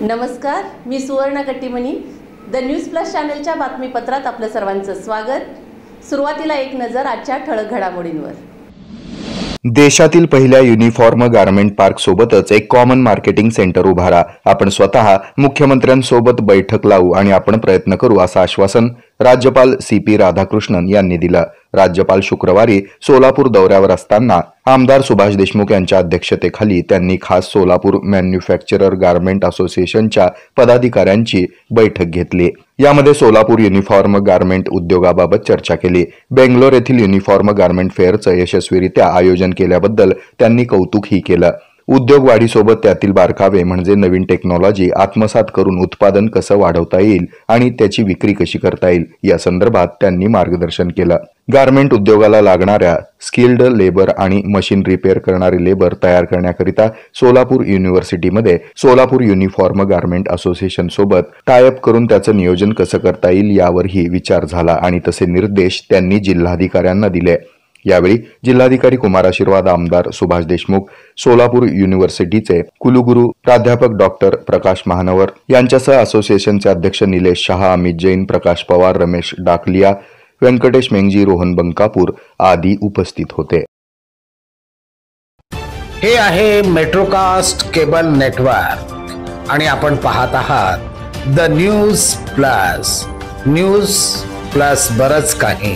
नमस्कार, मी सुवर्ण Kattimani. The news plus चॅनलच्या बातमीपत्रात आपलं सर्वांचं स्वागत. सुरुवातीला एक नजर आजच्या ठळक घडामोडींवर. देशातील पहिल्या युनिफॉर्म गारमेंट पार्क सोबतच एक कॉमन मार्केटिंग सेंटर उभारा. आपण स्वतः मुख्यमंत्र्यांसोबत बैठक लावू आणि आपण प्रयत्न करू असं आश्वासन राज्यपाल CP राधाकृष्णन यांनी दिलं. राज्यपाल शुक्रवारी सोलापूर दौऱ्यावर असताना आमदार सुभाष देशमुख यांच्या अध्यक्षतेखाली त्यांनी खास सोलापूर मॅन्युफॅक्चरर गारमेंट असोसिएशनच्या पदाधिकाऱ्यांची बैठक घेतली. यामध्ये सोलापूर युनिफॉर्म गारमेंट उद्योगाबाबत चर्चा केली. बेंगलोर येथील युनिफॉर्म गारमेंट फेअरचं यशस्वीरित्या आयोजन केल्याबद्दल त्यांनी कौतुकही केलं. उद्योग वाढीसोबत त्यातील बारकावे म्हणजे नवीन टेक्नॉलॉजी आत्मसात करून उत्पादन कसं वाढवता येईल आणि त्याची विक्री कशी करता येईल या संदर्भात त्यांनी मार्गदर्शन केलं. गारमेंट उद्योगाला लागणाऱ्या स्किल्ड लेबर आणि मशीन रिपेअर करणारे लेबर तयार करण्याकरिता सोलापूर युनिव्हर्सिटीमध्ये सोलापूर युनिफॉर्म गारमेंट असोसिएशन सोबत टायअप करून त्याचं नियोजन कसं करता येईल यावरही विचार झाला आणि तसे निर्देश त्यांनी जिल्हाधिकाऱ्यांना दिले. यावेळी जिल्हाधिकारी कुमार आशीर्वाद, आमदार सुभाष देशमुख, सोलापूर युनिव्हर्सिटीचे कुलगुरू प्राध्यापक डॉक्टर प्रकाश महानवर यांच्यासह असोसिएशनचे अध्यक्ष निलेश शहा, अमित जैन, प्रकाश पवार, रमेश डाकलिया, व्यंकटेश मेंगजी, रोहन बंकापूर आदी उपस्थित होते. हे आहे मेट्रोकास्ट केबल नेटवर्क आणि आपण पाहत आहात the news plus. News plus बरच काही.